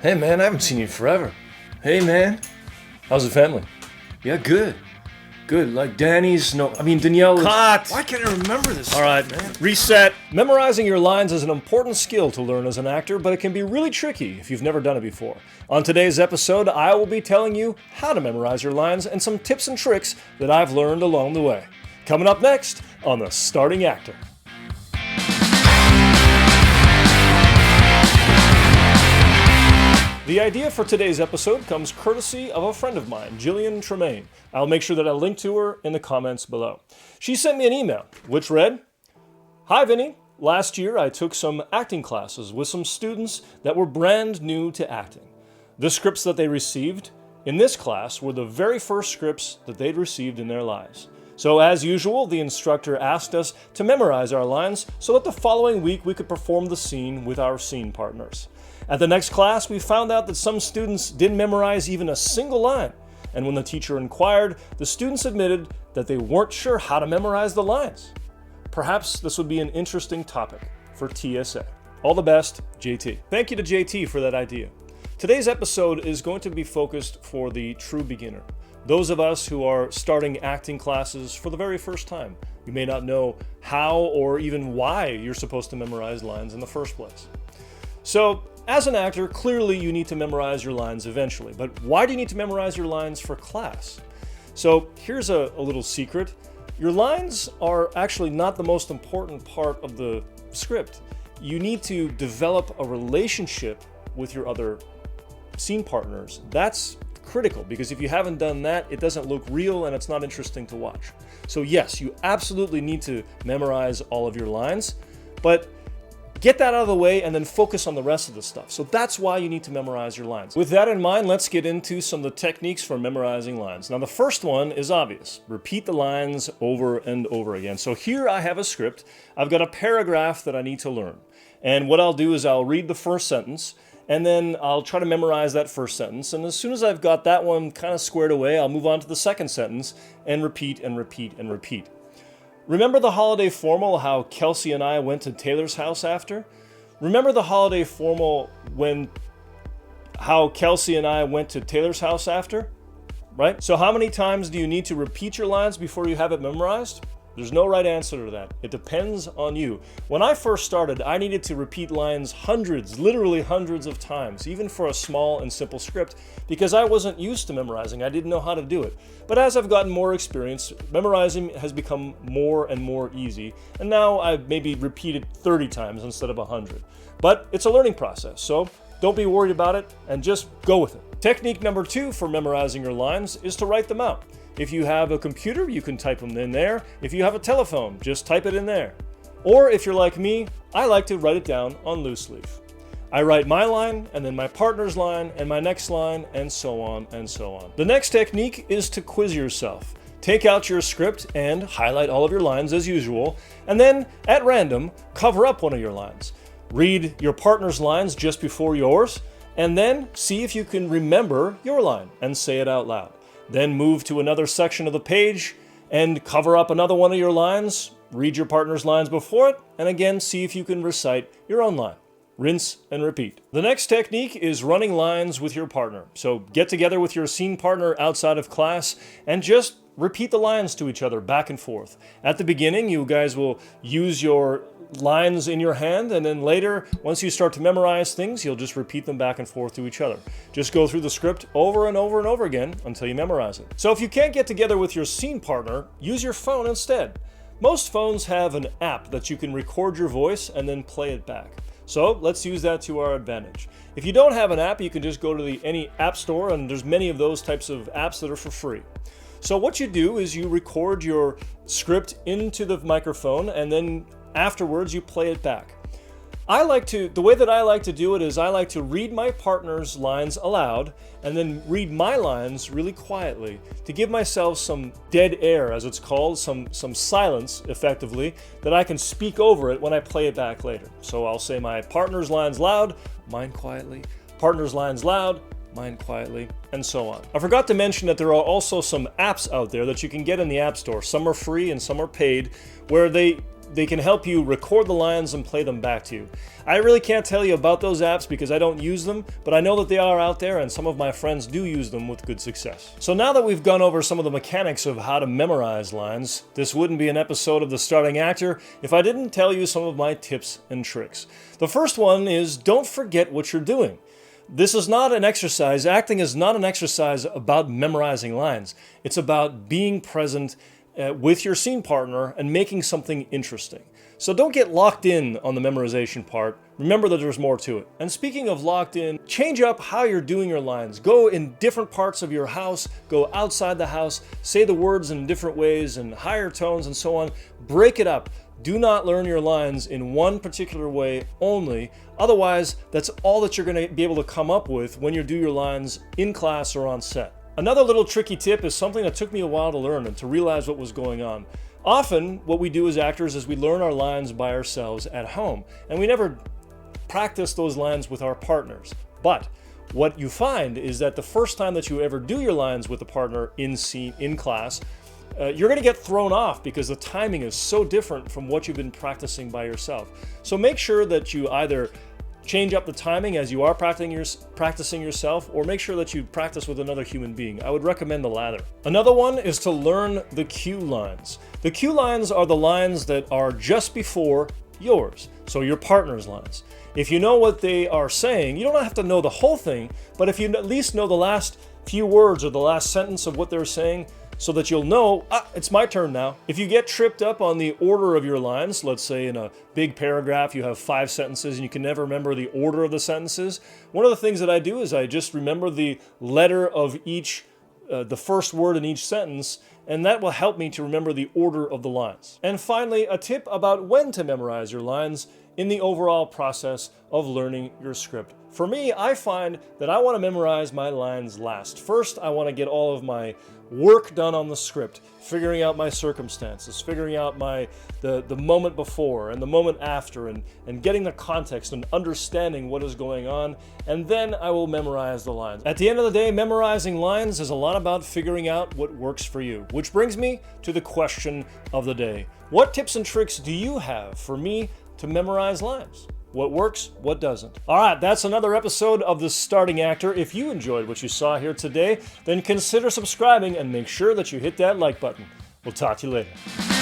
Hey man, I haven't seen you forever. Hey man, how's the family? Yeah, good. Good, like Danielle is... Cut! Why can't I remember this All right, stuff, man? reset. Memorizing your lines is an important skill to learn as an actor, but it can be really tricky if you've never done it before. On today's episode, I will be telling you how to memorize your lines and some tips and tricks that I've learned along the way. Coming up next on The Starting Actor. The idea for today's episode comes courtesy of a friend of mine, Jillian Tremaine. I'll make sure that I link to her in the comments below. She sent me an email, which read, "Hi Vinnie, last year I took some acting classes with some students that were brand new to acting. The scripts that they received in this class were the very first scripts that they'd received in their lives. So as usual, the instructor asked us to memorize our lines so that the following week we could perform the scene with our scene partners. At the next class, we found out that some students didn't memorize even a single line. And when the teacher inquired, the students admitted that they weren't sure how to memorize the lines. Perhaps this would be an interesting topic for TSA. All the best, JT." Thank you to JT for that idea. Today's episode is going to be focused for the true beginner. Those of us who are starting acting classes for the very first time. You may not know how or even why you're supposed to memorize lines in the first place. So, as an actor, clearly you need to memorize your lines eventually, but why do you need to memorize your lines for class? So here's a little secret. Your lines are actually not the most important part of the script. You need to develop a relationship with your other scene partners. That's critical, because if you haven't done that, it doesn't look real and it's not interesting to watch. So yes, you absolutely need to memorize all of your lines, but get that out of the way and then focus on the rest of the stuff. So that's why you need to memorize your lines. With that in mind, let's get into some of the techniques for memorizing lines. Now the first one is obvious. Repeat the lines over and over again. So here I have a script. I've got a paragraph that I need to learn. And what I'll do is I'll read the first sentence and then I'll try to memorize that first sentence. And as soon as I've got that one kind of squared away, I'll move on to the second sentence and repeat and repeat and repeat. Remember the holiday formal, how Kelsey and I went to Taylor's house after? Remember the holiday formal how Kelsey and I went to Taylor's house after? Right? So how many times do you need to repeat your lines before you have it memorized? There's no right answer to that. It depends on you. When I first started, I needed to repeat lines literally hundreds of times, even for a small and simple script, because I wasn't used to memorizing. I didn't know how to do it. But as I've gotten more experience, memorizing has become more and more easy, and now I've maybe repeated 30 times instead of 100. But it's a learning process, so don't be worried about it and just go with it. Technique number 2 for memorizing your lines is to write them out. If you have a computer, you can type them in there. If you have a telephone, just type it in there. Or if you're like me, I like to write it down on loose leaf. I write my line, and then my partner's line, and my next line, and so on and so on. The next technique is to quiz yourself. Take out your script and highlight all of your lines as usual, and then, at random, cover up one of your lines. Read your partner's lines just before yours, and then see if you can remember your line and say it out loud. Then move to another section of the page and cover up another one of your lines, read your partner's lines before it, and again see if you can recite your own line. Rinse and repeat. The next technique is running lines with your partner. So get together with your scene partner outside of class and just repeat the lines to each other back and forth. At the beginning, you guys will use your lines in your hand, and then later, once you start to memorize things, you'll just repeat them back and forth to each other. Just go through the script over and over and over again until you memorize it. So if you can't get together with your scene partner, use your phone instead. Most phones have an app that you can record your voice and then play it back. So let's use that to our advantage. If you don't have an app, you can just go to any app store, and there's many of those types of apps that are for free. So what you do is you record your script into the microphone, and then afterwards you play it back. The way that I like to do it is I like to read my partner's lines aloud and then read my lines really quietly to give myself some dead air, as it's called, some silence, effectively, that I can speak over it when I play it back later. So I'll say my partner's lines loud, mine quietly, partner's lines loud, mine quietly, and so on. I forgot to mention that there are also some apps out there that you can get in the App Store. Some are free and some are paid, where they they can help you record the lines and play them back to you. I really can't tell you about those apps because I don't use them, but I know that they are out there and some of my friends do use them with good success. So now that we've gone over some of the mechanics of how to memorize lines, this wouldn't be an episode of The Starting Actor if I didn't tell you some of my tips and tricks. The first one is don't forget what you're doing. This is not an exercise. Acting is not an exercise about memorizing lines. It's about being present with your scene partner and making something interesting. So don't get locked in on the memorization part. Remember that there's more to it. And speaking of locked in, change up how you're doing your lines. Go in different parts of your house, go outside the house, say the words in different ways and higher tones and so on. Break it up. Do not learn your lines in one particular way only. Otherwise, that's all that you're going to be able to come up with when you do your lines in class or on set. Another little tricky tip is something that took me a while to learn and to realize what was going on. Often, what we do as actors is we learn our lines by ourselves at home, and we never practice those lines with our partners. But what you find is that the first time that you ever do your lines with a partner in class, you're going to get thrown off because the timing is so different from what you've been practicing by yourself. So make sure that you either change up the timing as you are practicing yourself, or make sure that you practice with another human being. I would recommend the latter. Another one is to learn the cue lines. The cue lines are the lines that are just before yours, so your partner's lines. If you know what they are saying, you don't have to know the whole thing, but if you at least know the last few words or the last sentence of what they're saying, so that you'll know, it's my turn now. If you get tripped up on the order of your lines, let's say in a big paragraph you have 5 sentences and you can never remember the order of the sentences, one of the things that I do is I just remember the letter of each, the first word in each sentence, and that will help me to remember the order of the lines. And finally, a tip about when to memorize your lines in the overall process of learning your script. For me, I find that I want to memorize my lines last. First, I want to get all of my work done on the script, figuring out my circumstances, figuring out the moment before and the moment after, and getting the context and understanding what is going on, and then I will memorize the lines. At the end of the day, memorizing lines is a lot about figuring out what works for you, which brings me to the question of the day. What tips and tricks do you have for me to memorize lines? What works, what doesn't? All right, that's another episode of The Starting Actor. If you enjoyed what you saw here today, then consider subscribing and make sure that you hit that like button. We'll talk to you later.